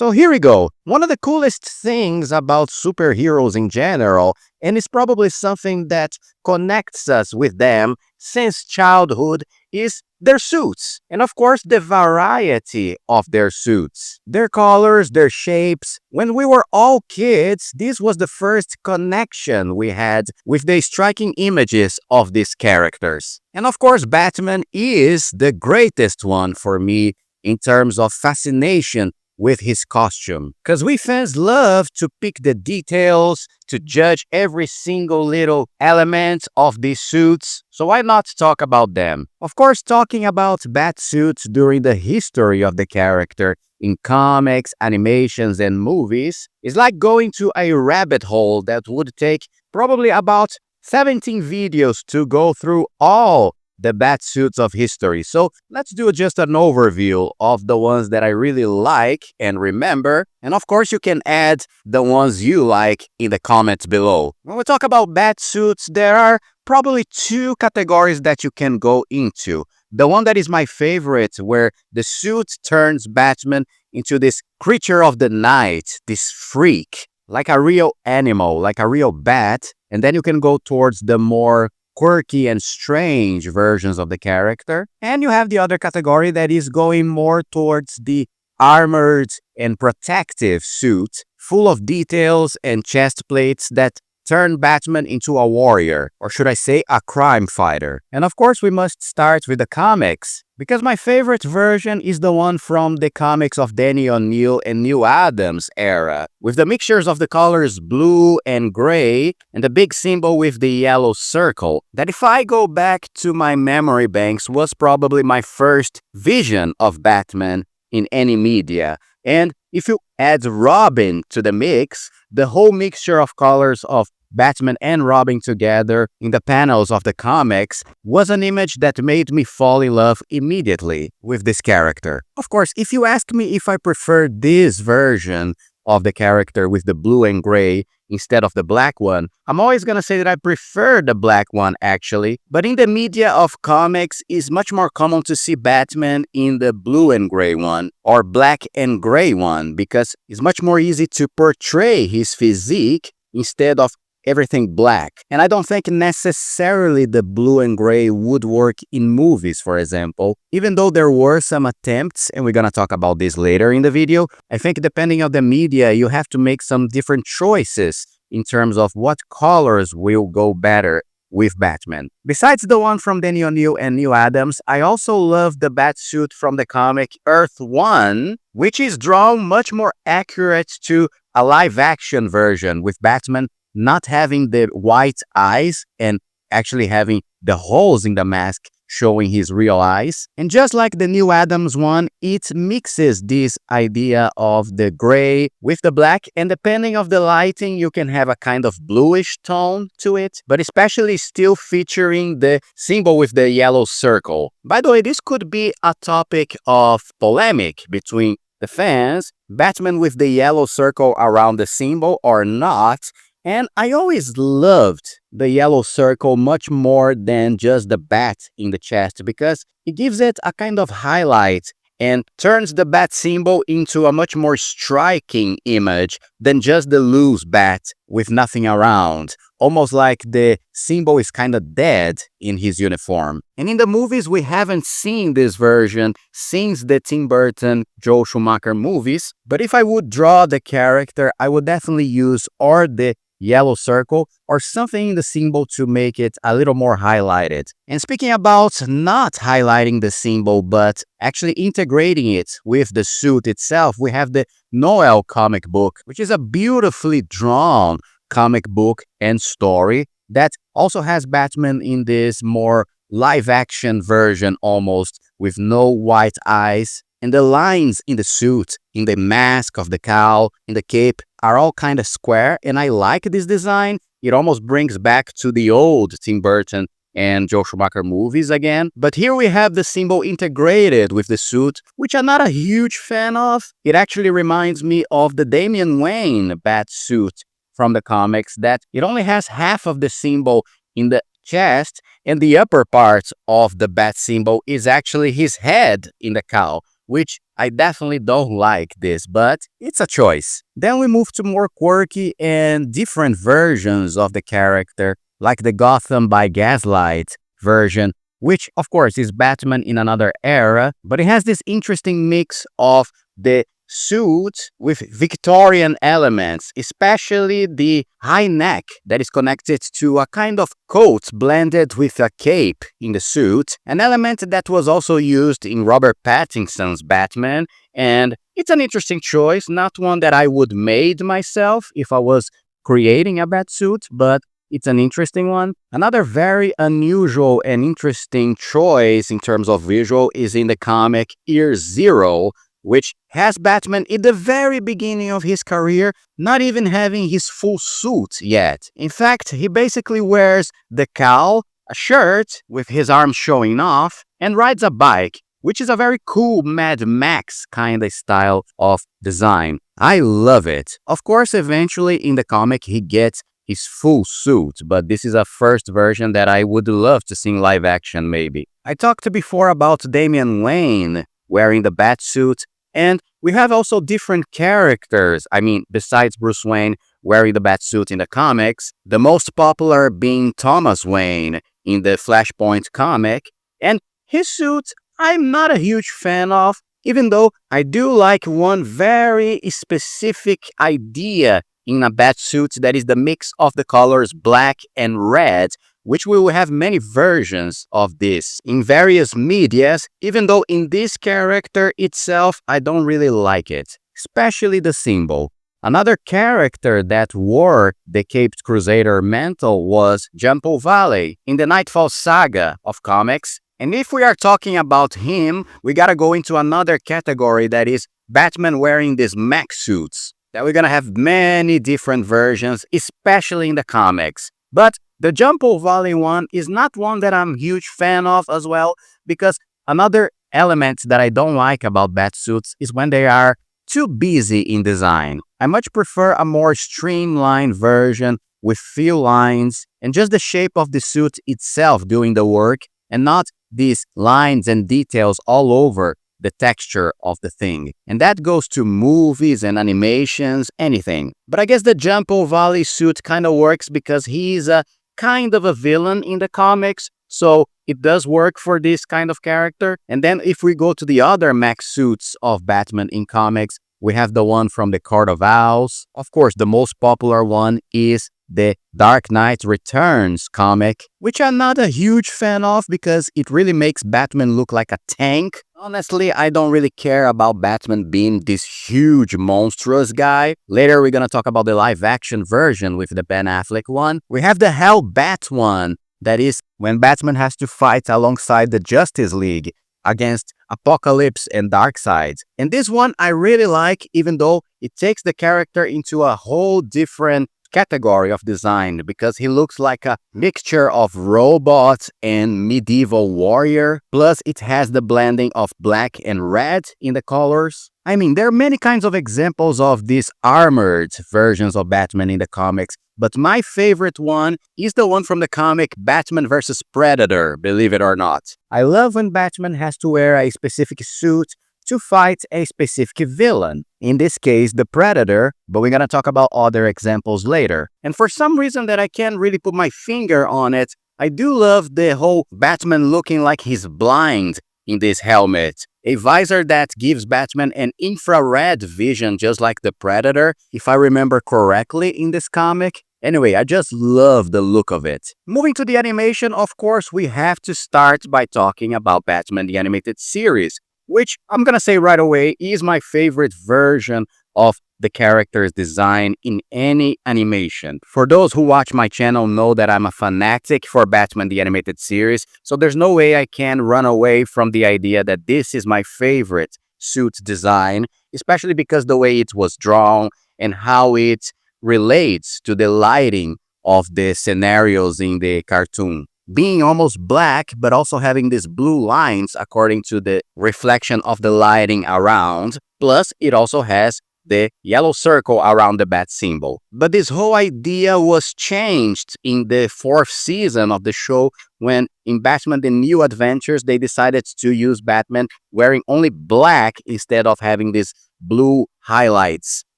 So here we go. One of the coolest things about superheroes in general, and it's probably something that connects us with them since childhood, is their suits. And of course, the variety of their suits, their colors, their shapes. When we were all kids, this was the first connection we had with the striking images of these characters. And of course, Batman is the greatest one for me in terms of fascination with his costume. Because we fans love to pick the details, to judge every single little element of these suits, so why not talk about them? Of course, talking about Batsuits during the history of the character in comics, animations, and movies is like going to a rabbit hole that would take probably about 17 videos to go through all the Batsuits of history. So let's do just an overview of the ones that I really like and remember. And of course, you can add the ones you like in the comments below. When we talk about Batsuits, there are probably two categories that you can go into. The one that is my favorite, where the suit turns Batman into this creature of the night, this freak, like a real animal, like a real bat. And then you can go towards the more quirky and strange versions of the character. And you have the other category that is going more towards the armored and protective suit, full of details and chest plates that turn Batman into a warrior, or should I say a crime fighter. And of course, we must start with the comics, because my favorite version is the one from the comics of Danny O'Neill and Neil Adams era, with the mixtures of the colors blue and gray, and the big symbol with the yellow circle, that if I go back to my memory banks was probably my first vision of Batman in any media. And if you add Robin to the mix, the whole mixture of colors of Batman and Robin together in the panels of the comics was an image that made me fall in love immediately with this character. Of course, if you ask me if I prefer this version of the character with the blue and gray instead of the black one, I'm always gonna say that I prefer the black one actually, but in the media of comics, it's much more common to see Batman in the blue and gray one or black and gray one, because it's much more easy to portray his physique instead of everything black. And I don't think necessarily the blue and gray would work in movies, for example. Even though there were some attempts, and we're gonna talk about this later in the video, I think depending on the media, you have to make some different choices in terms of what colors will go better with Batman. Besides the one from Danny O'Neill and Neil Adams, I also love the Batsuit from the comic Earth 1, which is drawn much more accurate to a live-action version, with Batman not having the white eyes and actually having the holes in the mask showing his real eyes. And just like the Neil Adams one, it mixes this idea of the gray with the black, and depending of the lighting, you can have a kind of bluish tone to it, but especially still featuring the symbol with the yellow circle. By the way, this could be a topic of polemic between the fans, Batman with the yellow circle around the symbol or not. And I always loved the yellow circle much more than just the bat in the chest, because it gives it a kind of highlight and turns the bat symbol into a much more striking image than just the loose bat with nothing around, almost like the symbol is kind of dead in his uniform. And in the movies, we haven't seen this version since the Tim Burton, Joel Schumacher movies, but if I would draw the character, I would definitely use or the yellow circle or something in the symbol to make it a little more highlighted. And speaking about not highlighting the symbol but actually integrating it with the suit itself, we have the Noel comic book, which is a beautifully drawn comic book and story that also has Batman in this more live-action version almost, with no white eyes. And the lines in the suit, in the mask of the cowl, in the cape, are all kind of square, and I like this design. It almost brings back to the old Tim Burton and Joel Schumacher movies again. But here we have the symbol integrated with the suit, which I'm not a huge fan of. It actually reminds me of the Damian Wayne Batsuit from the comics, that it only has half of the symbol in the chest, and the upper part of the bat symbol is actually his head in the cowl, which I definitely don't like this, but it's a choice. Then we move to more quirky and different versions of the character, like the Gotham by Gaslight version, which of course is Batman in another era, but it has this interesting mix of the suit with Victorian elements, especially the high neck that is connected to a kind of coat blended with a cape in the suit, an element that was also used in Robert Pattinson's Batman, and it's an interesting choice, not one that I would made myself if I was creating a Batsuit, but it's an interesting one. Another very unusual and interesting choice in terms of visual is in the comic Year Zero, which has Batman in the very beginning of his career, not even having his full suit yet. In fact, he basically wears the cowl, a shirt with his arms showing off, and rides a bike, which is a very cool Mad Max kind of style of design. I love it. Of course, eventually in the comic, he gets his full suit, but this is a first version that I would love to see in live action maybe. I talked before about Damian Wayne wearing the Batsuit, and we have also different characters. I mean, besides Bruce Wayne wearing the Batsuit in the comics, the most popular being Thomas Wayne in the Flashpoint comic, and his suit I'm not a huge fan of, even though I do like one very specific idea in a Batsuit that is the mix of the colors black and red, which we will have many versions of this in various medias, even though in this character itself, I don't really like it, especially the symbol. Another character that wore the Caped Crusader mantle was Jumbo Valley in the Nightfall saga of comics. And if we are talking about him, we gotta go into another category that is Batman wearing these mech suits. That we're gonna have many different versions, especially in the comics. But the Jumbo Valley one is not one that I'm a huge fan of as well, because another element that I don't like about Batsuits is when they are too busy in design. I much prefer a more streamlined version with few lines and just the shape of the suit itself doing the work, and not these lines and details all over the texture of the thing. And that goes to movies and animations, anything. But I guess the Jumbo Valley suit kind of works because he's a kind of a villain in the comics, so it does work for this kind of character. And then if we go to the other mech suits of Batman in comics, we have the one from the Court of Owls. Of course, the most popular one is the Dark Knight Returns comic, which I'm not a huge fan of because it really makes Batman look like a tank. Honestly, I don't really care about Batman being this huge, monstrous guy. Later, we're gonna talk about the live-action version with the Ben Affleck one. We have the Hellbat one, that is when Batman has to fight alongside the Justice League against Apocalypse and Darkseid. And this one I really like, even though it takes the character into a whole different category of design, because he looks like a mixture of robot and medieval warrior, plus it has the blending of black and red in the colors. I mean, there are many kinds of examples of these armored versions of Batman in the comics, but my favorite one is the one from the comic Batman vs. Predator, believe it or not. I love when Batman has to wear a specific suit to fight a specific villain. In this case, the Predator, but we're gonna talk about other examples later. And for some reason that I can't really put my finger on it, I do love the whole Batman looking like he's blind in this helmet. A visor that gives Batman an infrared vision just like the Predator, if I remember correctly in this comic. Anyway, I just love the look of it. Moving to the animation, of course, we have to start by talking about Batman the Animated Series, which I'm gonna say right away is my favorite version of the character's design in any animation. For those who watch my channel know that I'm a fanatic for Batman the Animated Series, so there's no way I can run away from the idea that this is my favorite suit design, especially because the way it was drawn and how it relates to the lighting of the scenarios in the cartoon. Being almost black, but also having these blue lines according to the reflection of the lighting around. Plus, it also has the yellow circle around the bat symbol. But this whole idea was changed in the 4th season of the show when in Batman The New Adventures, they decided to use Batman wearing only black instead of having these blue highlights.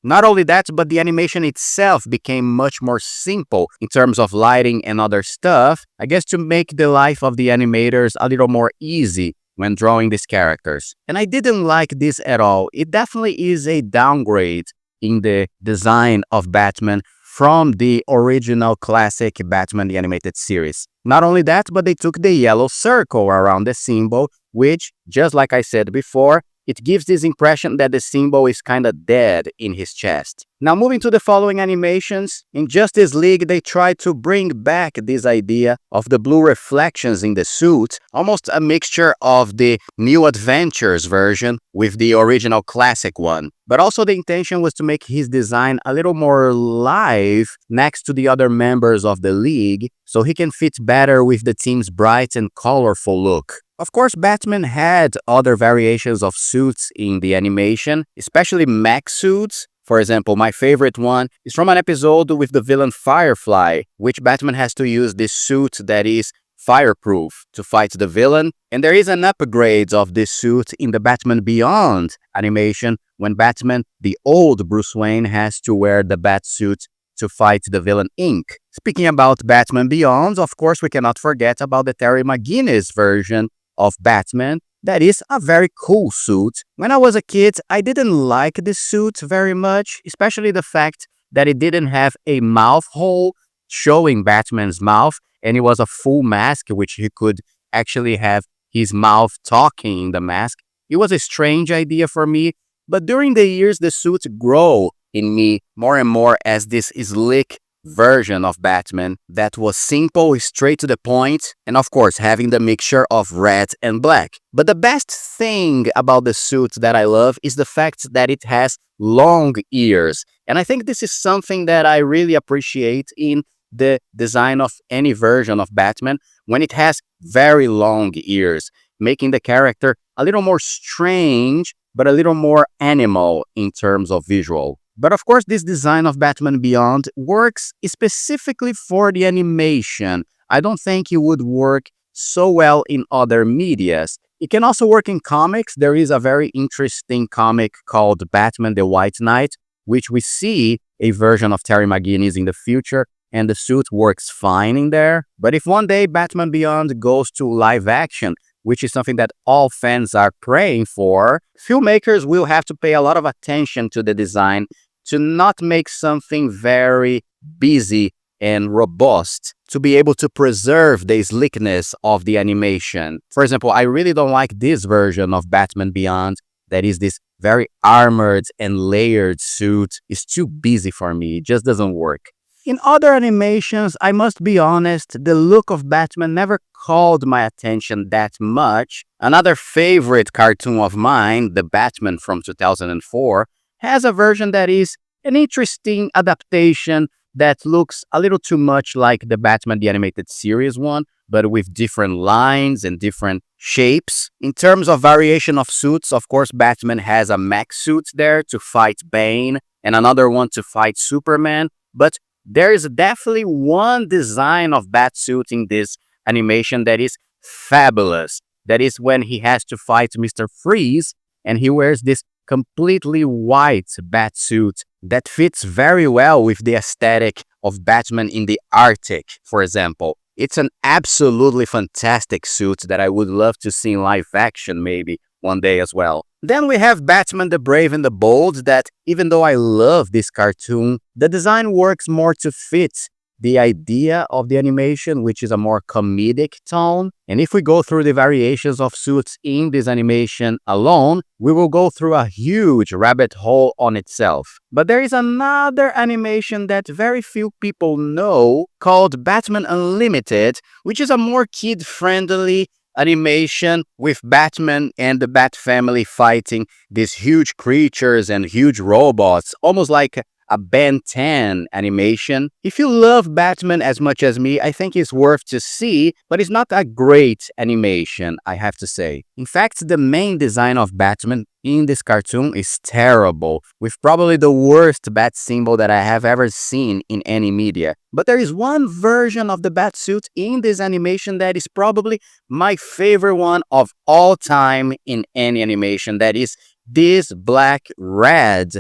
Not only that, but the animation itself became much more simple in terms of lighting and other stuff, I guess to make the life of the animators a little more easy when drawing these characters. And I didn't like this at all. It definitely is a downgrade in the design of Batman from the original classic Batman the Animated Series. Not only that, but they took the yellow circle around the symbol, which, just like I said before, it gives this impression that the symbol is kind of dead in his chest. Now moving to the following animations, in Justice League they tried to bring back this idea of the blue reflections in the suit, almost a mixture of the New Adventures version with the original classic one. But also the intention was to make his design a little more live next to the other members of the league, so he can fit better with the team's bright and colorful look. Of course, Batman had other variations of suits in the animation, especially mech suits. For example, my favorite one is from an episode with the villain Firefly, which Batman has to use this suit that is fireproof to fight the villain. And there is an upgrade of this suit in the Batman Beyond animation when Batman, the old Bruce Wayne, has to wear the Batsuit to fight the villain Inc. Speaking about Batman Beyond, of course, we cannot forget about the Terry McGinnis version of Batman. That is a very cool suit. When I was a kid, I didn't like this suit very much, especially the fact that it didn't have a mouth hole showing Batman's mouth, and it was a full mask, which he could actually have his mouth talking in the mask. It was a strange idea for me, but during the years, the suit grew in me more and more as this slick version of Batman that was simple, straight to the point, and of course having the mixture of red and black. But the best thing about the suit that I love is the fact that it has long ears. And I think this is something that I really appreciate in the design of any version of Batman, when it has very long ears, making the character a little more strange, but a little more animal in terms of visual. But of course, this design of Batman Beyond works specifically for the animation. I don't think it would work so well in other medias. It can also work in comics. There is a very interesting comic called Batman the White Knight, which we see a version of Terry McGinnis in the future, and the suit works fine in there. But if one day Batman Beyond goes to live action, which is something that all fans are praying for, filmmakers will have to pay a lot of attention to the design to not make something very busy and robust, to be able to preserve the slickness of the animation. For example, I really don't like this version of Batman Beyond that is this very armored and layered suit. It's too busy for me. It just doesn't work. In other animations, I must be honest, the look of Batman never called my attention that much. Another favorite cartoon of mine, The Batman from 2004, has a version that is an interesting adaptation that looks a little too much like the Batman the Animated Series one, but with different lines and different shapes. In terms of variation of suits, of course, Batman has a mech suit there to fight Bane and another one to fight Superman, but there is definitely one design of Batsuit in this animation that is fabulous. That is when he has to fight Mr. Freeze, and he wears this completely white Batsuit that fits very well with the aesthetic of Batman in the Arctic, for example. It's an absolutely fantastic suit that I would love to see in live action maybe one day as well. Then we have Batman the Brave and the Bold that, even though I love this cartoon, the design works more to fit the idea of the animation, which is a more comedic tone. And if we go through the variations of suits in this animation alone, we will go through a huge rabbit hole on itself. But there is another animation that very few people know called Batman Unlimited, which is a more kid-friendly animation with Batman and the Bat family fighting these huge creatures and huge robots, almost like a Ben 10 animation. If you love Batman as much as me, I think it's worth to see, but it's not a great animation, I have to say. In fact, the main design of Batman in this cartoon is terrible, with probably the worst bat symbol that I have ever seen in any media. But there is one version of the Batsuit in this animation that is probably my favorite one of all time in any animation. That is this black-red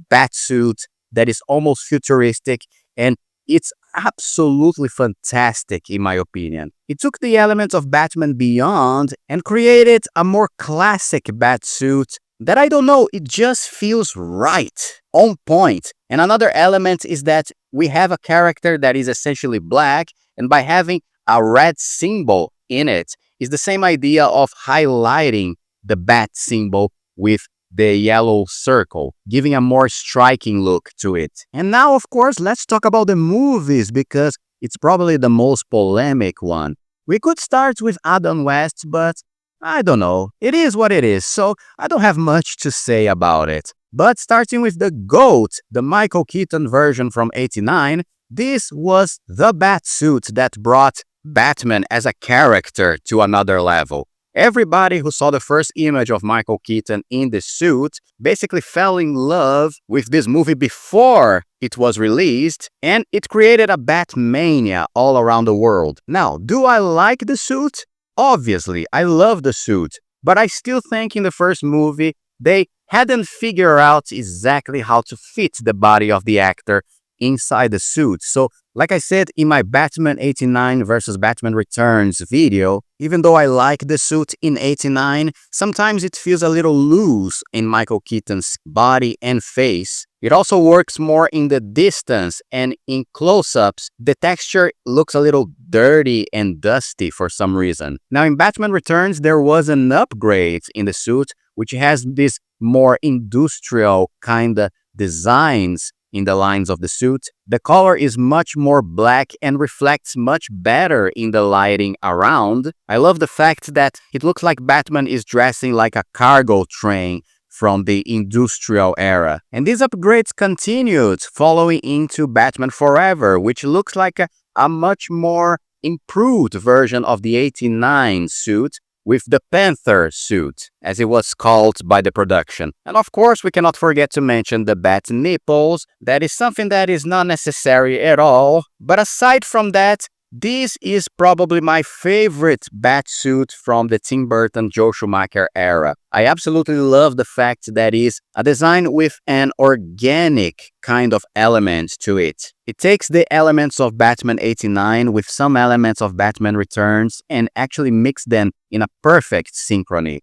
Batsuit that is almost futuristic, and it's absolutely fantastic in my opinion. It took the elements of Batman Beyond and created a more classic Batsuit that I don't know, it just feels right, on point. And another element is that we have a character that is essentially black, and by having a red symbol in it, is the same idea of highlighting the bat symbol with the yellow circle, giving a more striking look to it. And now, of course, let's talk about the movies, because it's probably the most polemic one. We could start with Adam West, but I don't know. It is what it is, so I don't have much to say about it. But starting with the GOAT, the Michael Keaton version from '89, this was the Batsuit that brought Batman as a character to another level. Everybody who saw the first image of Michael Keaton in the suit basically fell in love with this movie before it was released, and it created a Batmania all around the world. Now, do I like the suit? Obviously, I love the suit, but I still think in the first movie, they hadn't figured out exactly how to fit the body of the actor inside the suit. So, like I said in my Batman '89 versus Batman Returns video, even though I like the suit in '89, sometimes it feels a little loose in Michael Keaton's body and face. It also works more in the distance, and in close-ups, the texture looks a little dirty and dusty for some reason. Now, in Batman Returns, there was an upgrade in the suit, which has this more industrial kind of designs in the lines of the suit. The color is much more black and reflects much better in the lighting around. I love the fact that it looks like Batman is dressing like a cargo train from the industrial era. And these upgrades continued following into Batman Forever, which looks like a much more improved version of the '89 suit, with the Panther suit, as it was called by the production. And of course, we cannot forget to mention the bat nipples. That is something that is not necessary at all. But aside from that, this is probably my favorite bat suit from the Tim Burton, Joe Schumacher era. I absolutely love the fact that it's a design with an organic kind of element to it. It takes the elements of Batman '89 with some elements of Batman Returns and actually mix them in a perfect synchrony.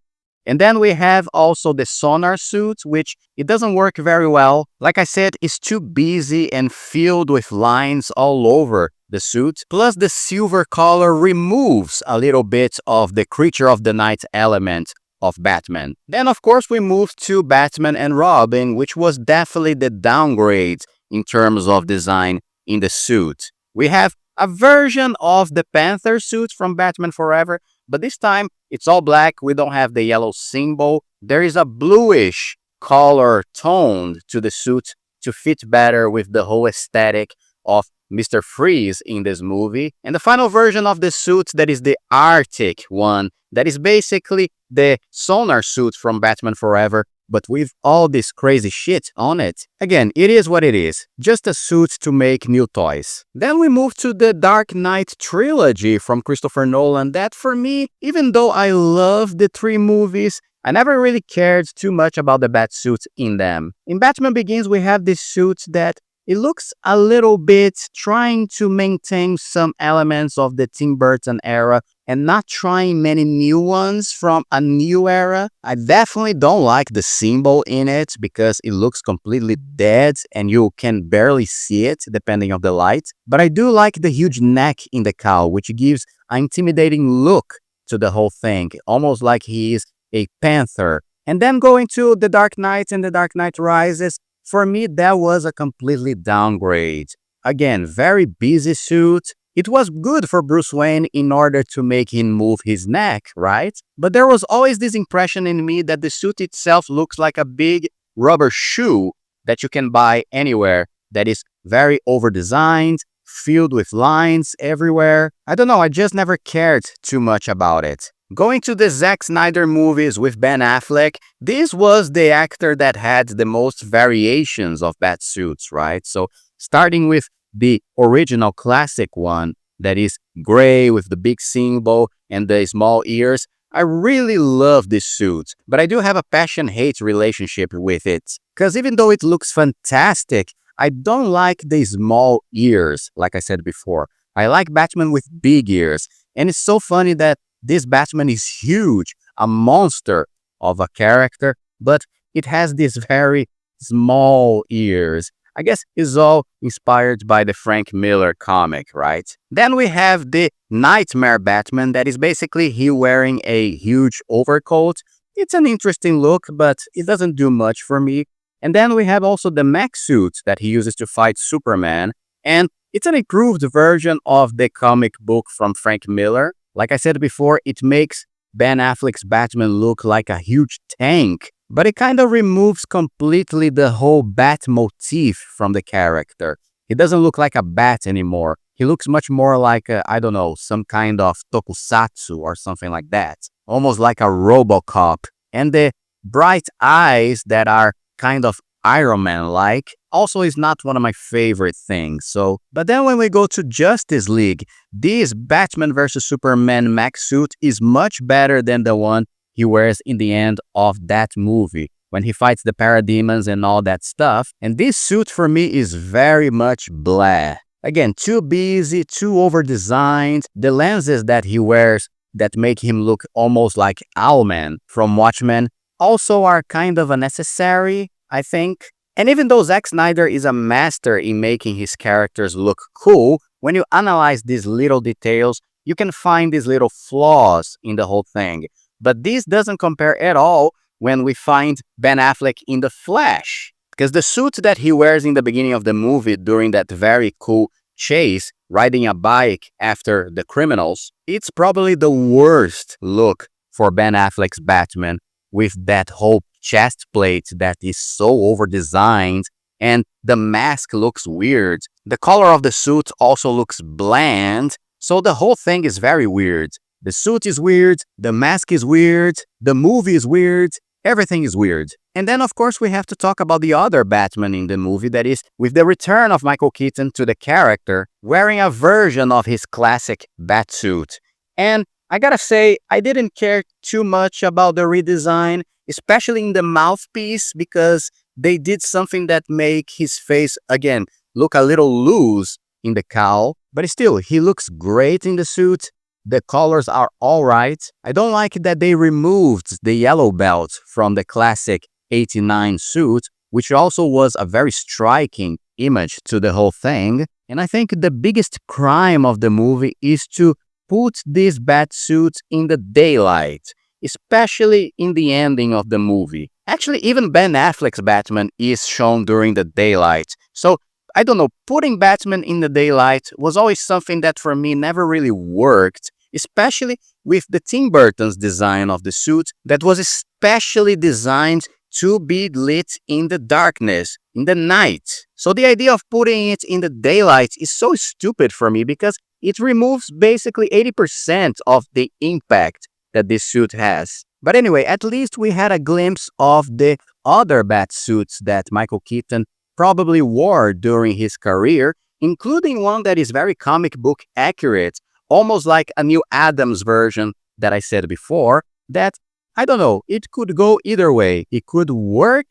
And then we have also the sonar suit, which it doesn't work very well. Like I said, it's too busy and filled with lines all over the suit. Plus, the silver color removes a little bit of the creature of the night element of Batman. Then, of course, we moved to Batman and Robin, which was definitely the downgrade in terms of design in the suit. We have a version of the Panther suit from Batman Forever, but this time it's all black. We don't have the yellow symbol. There is a bluish color tone to the suit to fit better with the whole aesthetic of Mr. Freeze in this movie. And the final version of the suit, that is the Arctic one, that is basically the sonar suit from Batman Forever, but with all this crazy shit on it. Again, it is what it is. Just a suit to make new toys. Then we move to the Dark Knight trilogy from Christopher Nolan, that for me, even though I love the three movies, I never really cared too much about the Batsuits in them. In Batman Begins, we have this suit that it looks a little bit trying to maintain some elements of the Tim Burton era and not trying many new ones from a new era. I definitely don't like the symbol in it because it looks completely dead and you can barely see it depending on the light. But I do like the huge neck in the cowl, which gives an intimidating look to the whole thing, almost like he is a panther. And then going to The Dark Knight and The Dark Knight Rises, for me, that was a completely downgrade. Again, very busy suit. It was good for Bruce Wayne in order to make him move his neck, right? But there was always this impression in me that the suit itself looks like a big rubber shoe that you can buy anywhere that is very over-designed, filled with lines everywhere. I don't know, I just never cared too much about it. Going to the Zack Snyder movies with Ben Affleck, this was the actor that had the most variations of Batsuits, right? So starting with the original classic one that is gray with the big symbol and the small ears, I really love this suit, but I do have a passion-hate relationship with it. Because even though it looks fantastic, I don't like the small ears, like I said before. I like Batman with big ears. And it's so funny that this Batman is huge, a monster of a character, but it has these very small ears. I guess it's all inspired by the Frank Miller comic, right? Then we have the Nightmare Batman that is basically he wearing a huge overcoat. It's an interesting look, but it doesn't do much for me. And then we have also the mech suit that he uses to fight Superman. And it's an improved version of the comic book from Frank Miller. Like I said before, it makes Ben Affleck's Batman look like a huge tank, but it kind of removes completely the whole bat motif from the character. He doesn't look like a bat anymore. He looks much more like, I don't know, some kind of tokusatsu or something like that. Almost like a RoboCop. And the bright eyes that are kind of Iron Man-like also is not one of my favorite things. But then when we go to Justice League, this Batman vs. Superman mech suit is much better than the one he wears in the end of that movie, when he fights the parademons and all that stuff. And this suit for me is very much blah. Again, too busy, too over-designed. The lenses that he wears that make him look almost like Owlman from Watchmen also are kind of unnecessary, I think. And even though Zack Snyder is a master in making his characters look cool, when you analyze these little details, you can find these little flaws in the whole thing. But this doesn't compare at all when we find Ben Affleck in The Flash. Because the suit that he wears in the beginning of the movie during that very cool chase, riding a bike after the criminals, it's probably the worst look for Ben Affleck's Batman, with that whole chest plate that is so over-designed, and the mask looks weird. The color of the suit also looks bland, so the whole thing is very weird. The suit is weird, the mask is weird, the movie is weird, everything is weird. And then, of course, we have to talk about the other Batman in the movie, that is, with the return of Michael Keaton to the character, wearing a version of his classic Batsuit. And I gotta say, I didn't care too much about the redesign, especially in the mouthpiece, because they did something that make his face, again, look a little loose in the cowl. But still, he looks great in the suit. The colors are alright. I don't like that they removed the yellow belt from the classic 89 suit, which also was a very striking image to the whole thing. And I think the biggest crime of the movie is to put these Batsuits in the daylight, especially in the ending of the movie. Actually, even Ben Affleck's Batman is shown during the daylight. So, I don't know, putting Batman in the daylight was always something that for me never really worked, especially with the Tim Burton's design of the suit that was especially designed to be lit in the darkness, in the night. So the idea of putting it in the daylight is so stupid for me, because it removes basically 80% of the impact that this suit has. But anyway, at least we had a glimpse of the other Batsuits that Michael Keaton probably wore during his career, including one that is very comic book accurate, almost like a New Adams version that I said before, that, I don't know, it could go either way. It could work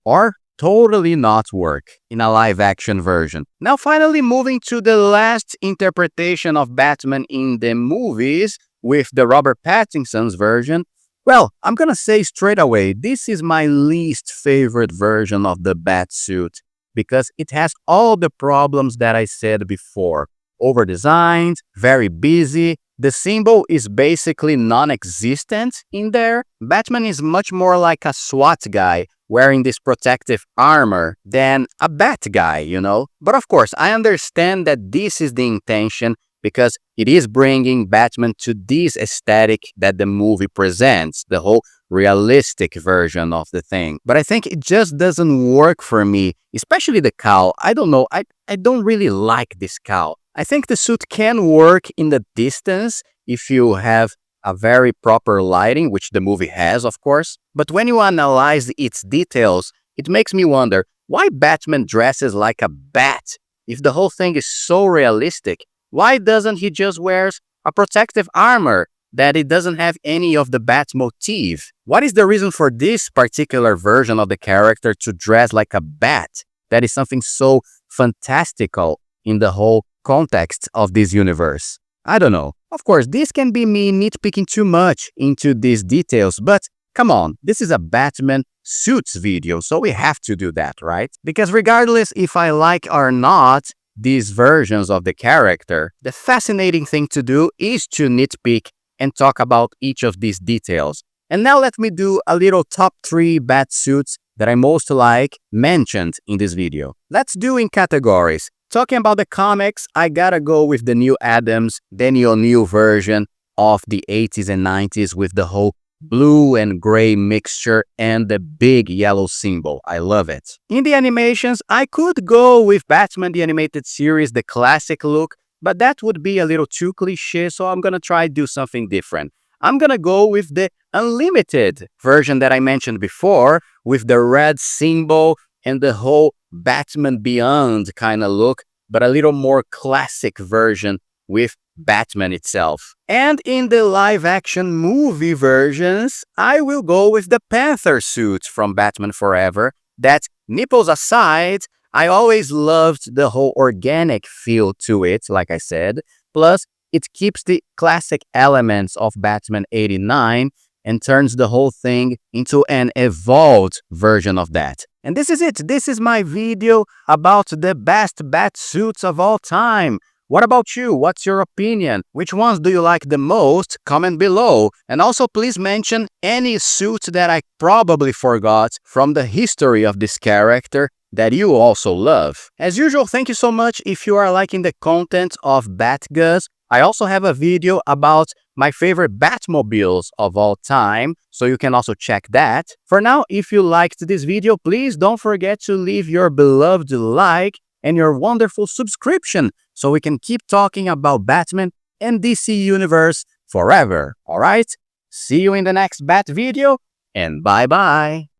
or totally not work in a live-action version. Now, finally, moving to the last interpretation of Batman in the movies with the Robert Pattinson's version. Well, I'm gonna say straight away, this is my least favorite version of the Batsuit, because it has all the problems that I said before. Over-designed, very busy. The symbol is basically non-existent in there. Batman is much more like a SWAT guy wearing this protective armor than a bat guy, you know? But of course, I understand that this is the intention, because it is bringing Batman to this aesthetic that the movie presents, the whole realistic version of the thing. But I think it just doesn't work for me, especially the cowl. I don't know. I don't really like this cowl. I think the suit can work in the distance if you have a very proper lighting, which the movie has, of course. But when you analyze its details, it makes me wonder why Batman dresses like a bat. If the whole thing is so realistic, why doesn't he just wear a protective armor that it doesn't have any of the bat motif? What is the reason for this particular version of the character to dress like a bat? That is something so fantastical in the whole context of this universe. I don't know. Of course, this can be me nitpicking too much into these details, but come on, this is a Batman suits video, so we have to do that, right? Because regardless if I like or not these versions of the character, the fascinating thing to do is to nitpick and talk about each of these details. And now let me do a little top 3 Batsuits that I most like mentioned in this video. Let's do in categories. Talking about the comics, I gotta go with the New Adams, Danny O'Neill version of the 80s and 90s with the whole blue and gray mixture and the big yellow symbol. I love it. In the animations, I could go with Batman the Animated Series, the classic look, but that would be a little too cliche, so I'm gonna try to do something different. I'm gonna go with the Unlimited version that I mentioned before, with the red symbol and the whole Batman Beyond kind of look, but a little more classic version with Batman itself. And in the live-action movie versions, I will go with the Panther suit from Batman Forever. That, nipples aside, I always loved the whole organic feel to it, like I said. Plus, it keeps the classic elements of Batman 89 and turns the whole thing into an evolved version of that. And this is it. This is my video about the best Batsuits of all time. What about you? What's your opinion? Which ones do you like the most? Comment below. And also please mention any suit that I probably forgot from the history of this character that you also love. As usual, thank you so much if you are liking the content of BATGUS. I also have a video about my favorite Batmobiles of all time, so you can also check that. For now, if you liked this video, please don't forget to leave your beloved like and your wonderful subscription so we can keep talking about Batman and DC Universe forever, alright? See you in the next Bat video, and bye-bye!